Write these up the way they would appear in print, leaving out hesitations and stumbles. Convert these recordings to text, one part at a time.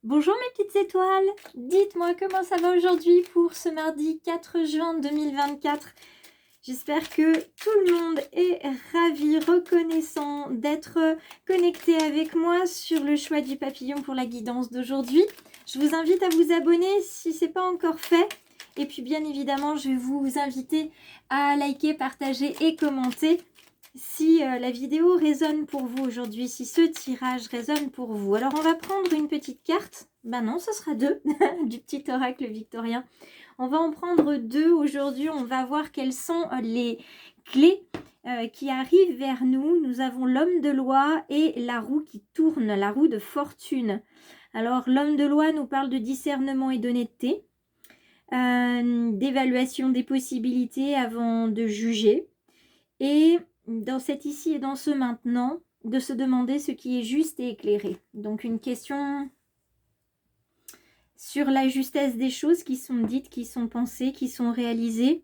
Bonjour mes petites étoiles, dites-moi comment ça va aujourd'hui pour ce mardi 4 juin 2024. J'espère que tout le monde est ravi, reconnaissant d'être connecté avec moi sur le choix du papillon pour la guidance d'aujourd'hui. Je vous invite à vous abonner si ce n'est pas encore fait. Et puis bien évidemment, je vais vous inviter à liker, partager et commenter si la vidéo résonne pour vous aujourd'hui, si ce tirage résonne pour vous. Alors on va prendre une petite carte, ben non ce sera deux, du petit oracle victorien. On va en prendre deux aujourd'hui, on va voir quelles sont les clés qui arrivent vers nous. Nous avons l'homme de loi et la roue qui tourne, la roue de fortune. Alors l'homme de loi nous parle de discernement et d'honnêteté, d'évaluation des possibilités avant de juger. Et dans cet ici et dans ce maintenant, de se demander ce qui est juste et éclairé. Donc une question sur la justesse des choses qui sont dites, qui sont pensées, qui sont réalisées.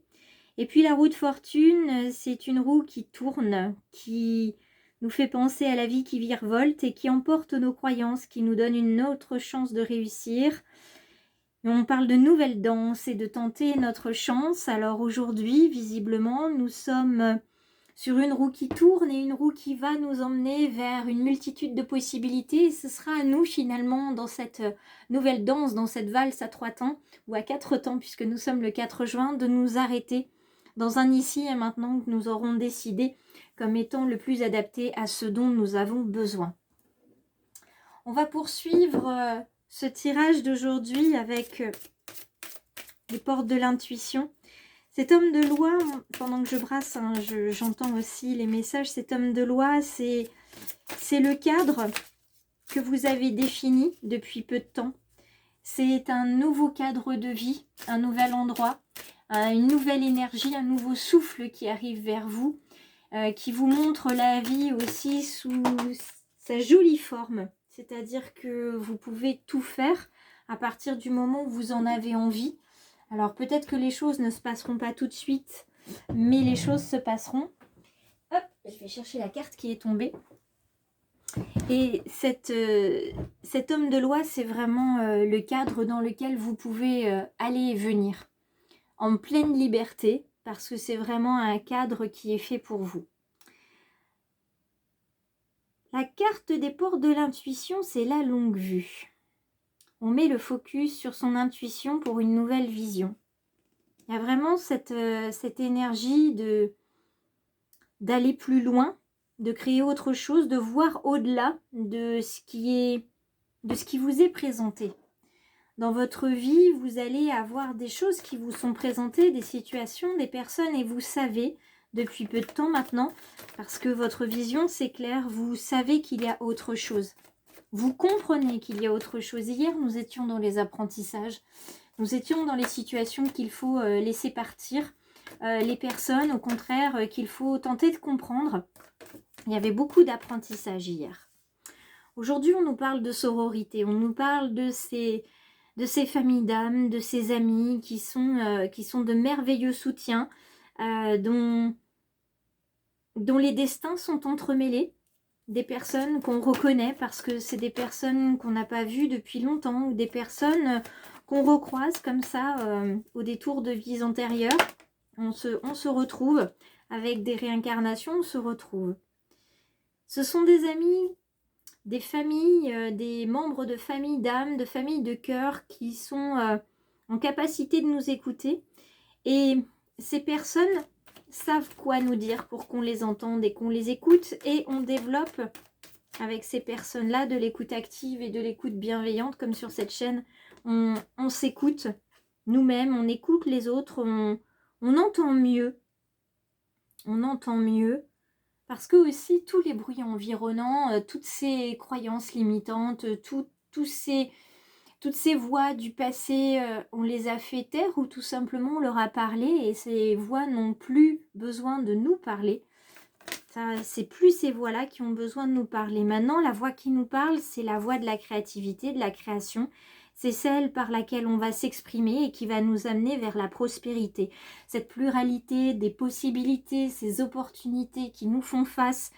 Et puis la roue de fortune, c'est une roue qui tourne, qui nous fait penser à la vie qui virevolte et qui emporte nos croyances, qui nous donne une autre chance de réussir. Et on parle de nouvelles danses et de tenter notre chance. Alors aujourd'hui, visiblement, nous sommes sur une roue qui tourne et une roue qui va nous emmener vers une multitude de possibilités. Et ce sera à nous finalement dans cette nouvelle danse, dans cette valse à 3 temps ou à 4 temps puisque nous sommes le 4 juin, de nous arrêter dans un ici et maintenant que nous aurons décidé comme étant le plus adapté à ce dont nous avons besoin. On va poursuivre ce tirage d'aujourd'hui avec les portes de l'intuition. Cet homme de loi, pendant que je brasse, hein, j'entends aussi les messages, cet homme de loi, c'est le cadre que vous avez défini depuis peu de temps. C'est un nouveau cadre de vie, un nouvel endroit, une nouvelle énergie, un nouveau souffle qui arrive vers vous, qui vous montre la vie aussi sous sa jolie forme. C'est-à-dire que vous pouvez tout faire à partir du moment où vous en avez envie. Alors peut-être que les choses ne se passeront pas tout de suite, mais les choses se passeront. Hop, je vais chercher la carte qui est tombée. Et cet homme de loi, c'est vraiment le cadre dans lequel vous pouvez aller et venir, en pleine liberté, parce que c'est vraiment un cadre qui est fait pour vous. La carte des portes de l'intuition, c'est la longue vue. On met le focus sur son intuition pour une nouvelle vision. Il y a vraiment cette énergie d'aller plus loin, de créer autre chose, de voir au-delà de ce qui vous est présenté. Dans votre vie, vous allez avoir des choses qui vous sont présentées, des situations, des personnes, et vous savez, depuis peu de temps maintenant, parce que votre vision s'éclaire, vous savez qu'il y a autre chose. Vous comprenez qu'il y a autre chose. Hier, nous étions dans les apprentissages. Nous étions dans les situations qu'il faut laisser partir, les personnes au contraire qu'il faut tenter de comprendre. Il y avait beaucoup d'apprentissage hier. Aujourd'hui, on nous parle de sororité, on nous parle de ces familles d'âmes, de ces amis qui sont de merveilleux soutiens, dont les destins sont entremêlés. Des personnes qu'on reconnaît parce que c'est des personnes qu'on n'a pas vues depuis longtemps ou des personnes qu'on recroise comme ça au détour de vies antérieures. On se retrouve avec des réincarnations, on se retrouve. Ce sont des amis, des familles, des membres de familles d'âme, de familles de cœur qui sont en capacité de nous écouter. Et ces personnes savent quoi nous dire pour qu'on les entende et qu'on les écoute, et on développe avec ces personnes-là de l'écoute active et de l'écoute bienveillante, comme sur cette chaîne. On s'écoute nous-mêmes, on écoute les autres, on entend mieux. On entend mieux parce que aussi tous les bruits environnants, toutes ces croyances limitantes, toutes ces voix du passé, on les a fait taire ou tout simplement on leur a parlé et ces voix n'ont plus besoin de nous parler. C'est plus ces voix-là qui ont besoin de nous parler. Maintenant, la voix qui nous parle, c'est la voix de la créativité, de la création. C'est celle par laquelle on va s'exprimer et qui va nous amener vers la prospérité. Cette pluralité des possibilités, ces opportunités qui nous font face,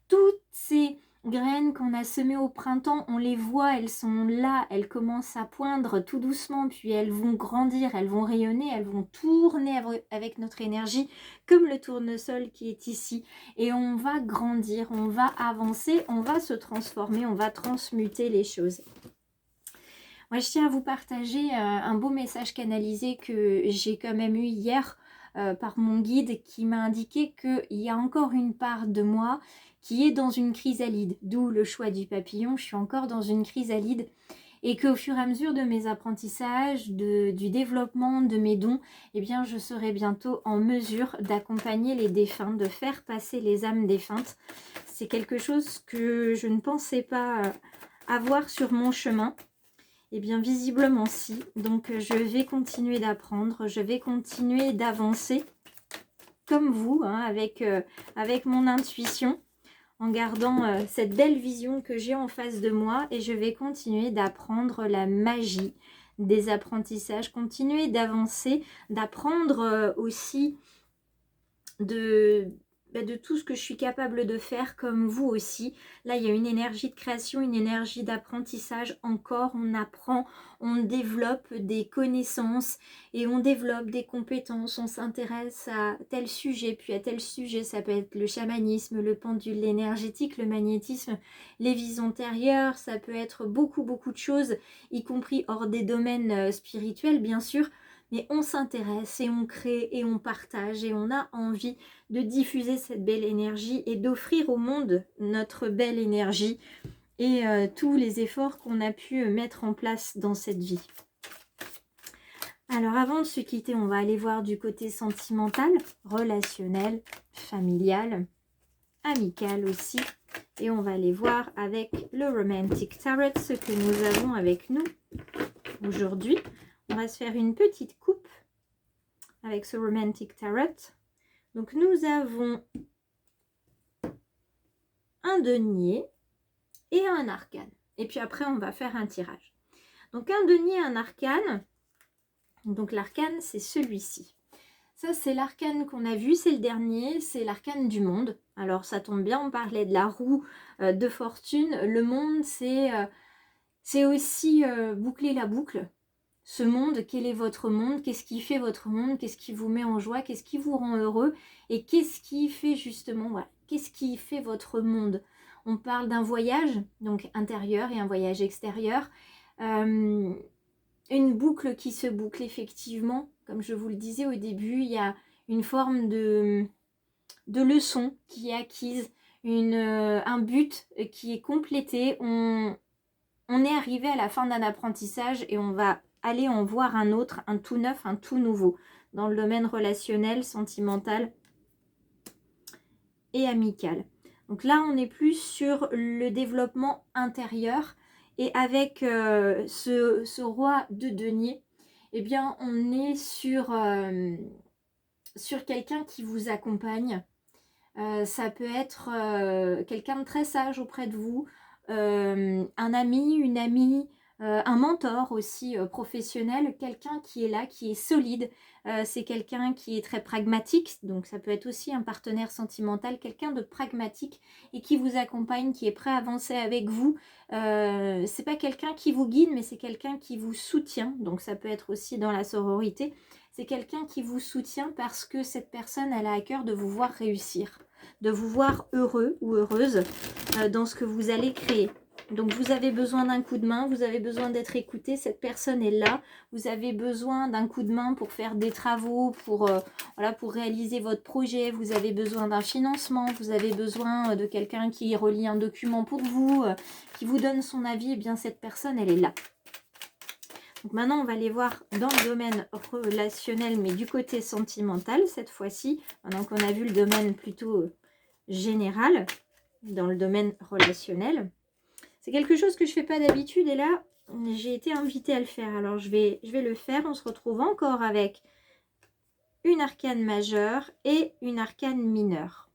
toutes ces graines qu'on a semées au printemps, on les voit, elles sont là, elles commencent à poindre tout doucement, puis elles vont grandir, elles vont rayonner, elles vont tourner avec notre énergie, comme le tournesol qui est ici. Et on va grandir, on va avancer, on va se transformer, on va transmuter les choses. Moi, je tiens à vous partager un beau message canalisé que j'ai quand même eu hier par mon guide qui m'a indiqué qu'il y a encore une part de moi qui est dans une chrysalide, d'où le choix du papillon. Je suis encore dans une chrysalide et qu'au fur et à mesure de mes apprentissages, du développement de mes dons, eh bien, je serai bientôt en mesure d'accompagner les défunts, de faire passer les âmes défuntes. C'est quelque chose que je ne pensais pas avoir sur mon chemin. Eh bien, visiblement, si. Donc, je vais continuer d'apprendre, je vais continuer d'avancer comme vous, hein, avec mon intuition, en gardant cette belle vision que j'ai en face de moi. Et je vais continuer d'apprendre la magie des apprentissages, continuer d'avancer, d'apprendre aussi de tout ce que je suis capable de faire comme vous aussi. Là, il y a une énergie de création, une énergie d'apprentissage encore. On apprend, on développe des connaissances et on développe des compétences. On s'intéresse à tel sujet, puis à tel sujet. Ça peut être le chamanisme, le pendule énergétique, le magnétisme, les vies antérieures. Ça peut être beaucoup de choses, y compris hors des domaines spirituels, bien sûr. Mais on s'intéresse et on crée et on partage et on a envie de diffuser cette belle énergie et d'offrir au monde notre belle énergie et tous les efforts qu'on a pu mettre en place dans cette vie. Alors avant de se quitter, on va aller voir du côté sentimental, relationnel, familial, amical aussi. Et on va aller voir avec le Romantic Tarot ce que nous avons avec nous aujourd'hui. On va se faire une petite coupe avec ce Romantic Tarot. Donc nous avons un denier et un arcane. Et puis après on va faire un tirage. Donc un denier et un arcane. Donc l'arcane c'est celui-ci. Ça c'est l'arcane qu'on a vu, c'est le dernier, c'est l'arcane du monde. Alors ça tombe bien, on parlait de la roue de fortune. Le monde c'est aussi boucler la boucle. Ce monde, quel est votre monde? Qu'est-ce qui fait votre monde? Qu'est-ce qui vous met en joie? Qu'est-ce qui vous rend heureux? Et qu'est-ce qui fait justement, voilà, qu'est-ce qui fait votre monde? On parle d'un voyage, donc intérieur et un voyage extérieur. Une boucle qui se boucle effectivement. Comme je vous le disais au début, il y a une forme de leçon qui est acquise, un but qui est complété. On est arrivé à la fin d'un apprentissage et on va aller en voir un autre, un tout neuf, un tout nouveau, dans le domaine relationnel, sentimental et amical. Donc là, on est plus sur le développement intérieur. Et avec ce roi de denier, eh bien, on est sur quelqu'un qui vous accompagne. Ça peut être quelqu'un de très sage auprès de vous, un ami, une amie, un mentor aussi professionnel, quelqu'un qui est là, qui est solide. C'est quelqu'un qui est très pragmatique, donc ça peut être aussi un partenaire sentimental, quelqu'un de pragmatique et qui vous accompagne, qui est prêt à avancer avec vous. C'est pas quelqu'un qui vous guide, mais c'est quelqu'un qui vous soutient, donc ça peut être aussi dans la sororité. C'est quelqu'un qui vous soutient parce que cette personne, elle a à cœur de vous voir réussir, de vous voir heureux ou heureuse dans ce que vous allez créer. Donc vous avez besoin d'un coup de main, vous avez besoin d'être écouté, cette personne est là. Vous avez besoin d'un coup de main pour faire des travaux, pour réaliser votre projet. Vous avez besoin d'un financement, vous avez besoin de quelqu'un qui relie un document pour vous, qui vous donne son avis. Eh bien cette personne, elle est là. Donc maintenant, on va aller voir dans le domaine relationnel, mais du côté sentimental cette fois-ci. Maintenant qu'on a vu le domaine plutôt général, dans le domaine relationnel. C'est quelque chose que je ne fais pas d'habitude et là, j'ai été invitée à le faire. Alors, je vais le faire. On se retrouve encore avec une arcane majeure et une arcane mineure.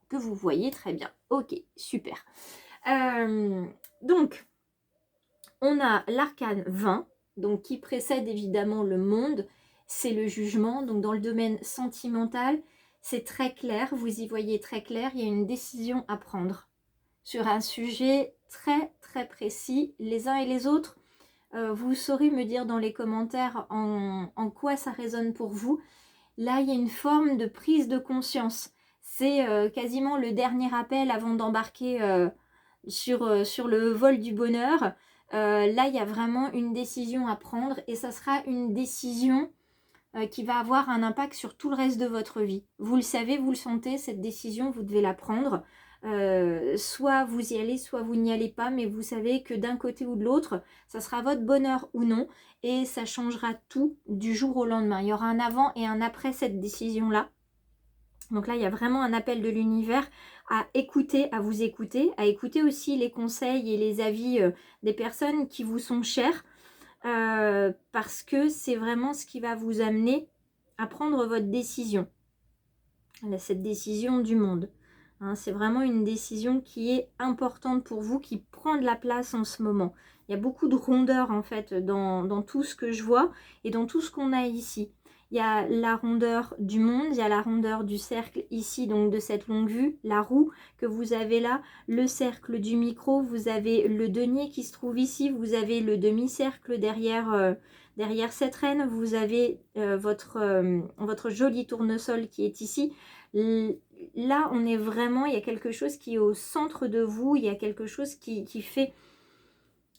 Que vous voyez très bien. Ok, super. Donc, on a l'arcane 20, donc qui précède évidemment le monde, c'est le jugement. Donc dans le domaine sentimental, c'est très clair, vous y voyez très clair, il y a une décision à prendre. sur un sujet très très précis. Les uns et les autres, vous saurez me dire dans les commentaires en quoi ça résonne pour vous. Là, il y a une forme de prise de conscience. C'est quasiment le dernier appel avant d'embarquer sur le vol du bonheur. Là, il y a vraiment une décision à prendre et ça sera une décision qui va avoir un impact sur tout le reste de votre vie. Vous le savez, vous le sentez, cette décision, vous devez la prendre. Soit vous y allez, soit vous n'y allez pas, mais vous savez que d'un côté ou de l'autre, ça sera votre bonheur ou non, et ça changera tout du jour au lendemain. Il y aura un avant et un après cette décision-là. Donc là, il y a vraiment un appel de l'univers à écouter, à vous écouter, à écouter aussi les conseils et les avis des personnes qui vous sont chères, parce que c'est vraiment ce qui va vous amener à prendre votre décision. Cette décision du monde. Hein, c'est vraiment une décision qui est importante pour vous, qui prend de la place en ce moment. Il y a beaucoup de rondeur en fait dans tout ce que je vois et dans tout ce qu'on a ici. Il y a la rondeur du monde, il y a la rondeur du cercle ici, donc de cette longue vue, la roue que vous avez là, le cercle du micro, vous avez le denier qui se trouve ici, vous avez le demi-cercle derrière, derrière cette reine, vous avez votre joli tournesol qui est ici. Là, on est vraiment, il y a quelque chose qui est au centre de vous, il y a quelque chose qui fait...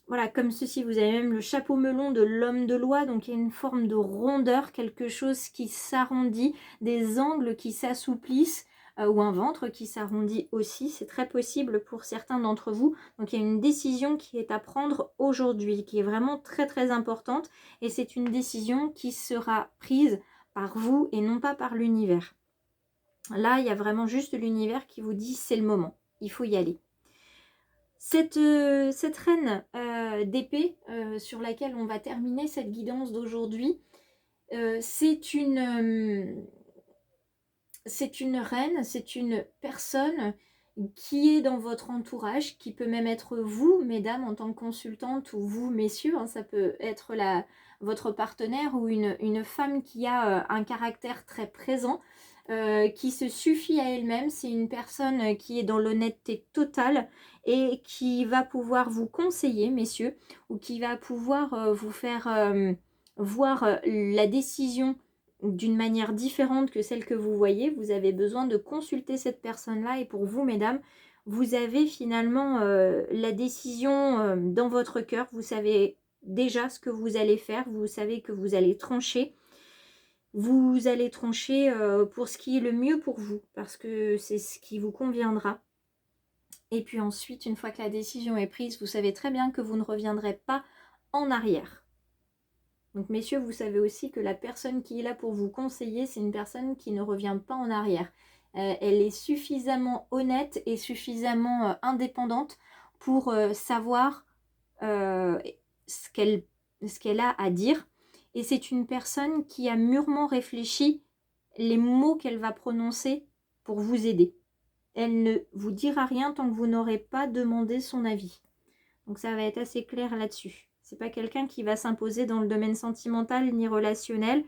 Voilà, comme ceci, vous avez même le chapeau melon de l'homme de loi, donc il y a une forme de rondeur, quelque chose qui s'arrondit, des angles qui s'assouplissent, ou un ventre qui s'arrondit aussi, c'est très possible pour certains d'entre vous. Donc il y a une décision qui est à prendre aujourd'hui, qui est vraiment très très importante, et c'est une décision qui sera prise par vous et non pas par l'univers. Là, il y a vraiment juste l'univers qui vous dit c'est le moment, il faut y aller. Cette reine d'épée sur laquelle on va terminer cette guidance d'aujourd'hui, c'est une reine, c'est une personne qui est dans votre entourage, qui peut même être vous, mesdames, en tant que consultante, ou vous, messieurs, hein, ça peut être votre partenaire ou une femme qui a un caractère très présent, qui se suffit à elle-même. C'est une personne qui est dans l'honnêteté totale et qui va pouvoir vous conseiller, messieurs, ou qui va pouvoir vous faire voir la décision d'une manière différente que celle que vous voyez. Vous avez besoin de consulter cette personne-là, et pour vous, mesdames, vous avez finalement la décision dans votre cœur. Vous savez déjà ce que vous allez faire, vous savez que vous allez trancher. Vous allez trancher pour ce qui est le mieux pour vous, parce que c'est ce qui vous conviendra. Et puis ensuite, une fois que la décision est prise, vous savez très bien que vous ne reviendrez pas en arrière. Donc messieurs, vous savez aussi que la personne qui est là pour vous conseiller, c'est une personne qui ne revient pas en arrière. Elle est suffisamment honnête et suffisamment indépendante pour savoir ce qu'elle a à dire. Et c'est une personne qui a mûrement réfléchi les mots qu'elle va prononcer pour vous aider. Elle ne vous dira rien tant que vous n'aurez pas demandé son avis. Donc ça va être assez clair là-dessus. C'est pas quelqu'un qui va s'imposer dans le domaine sentimental ni relationnel.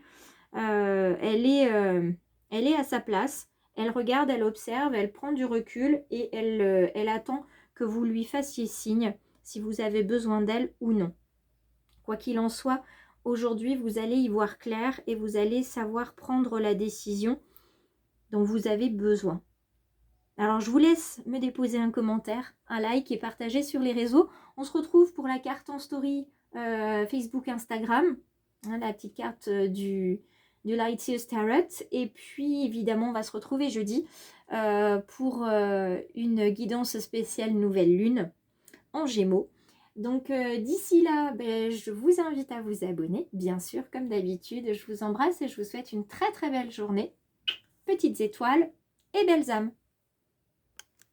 Elle est à sa place. Elle regarde, elle observe, elle prend du recul et elle attend que vous lui fassiez signe si vous avez besoin d'elle ou non. Quoi qu'il en soit, aujourd'hui, vous allez y voir clair et vous allez savoir prendre la décision dont vous avez besoin. Alors, je vous laisse me déposer un commentaire, un like et partager sur les réseaux. On se retrouve pour la carte en story Facebook, Instagram, hein, la petite carte du Lightyear Tarot. Et puis, évidemment, on va se retrouver jeudi pour une guidance spéciale Nouvelle Lune en Gémeaux. Donc d'ici là, je vous invite à vous abonner, bien sûr, comme d'habitude. Je vous embrasse et je vous souhaite une très très belle journée. Petites étoiles et belles âmes.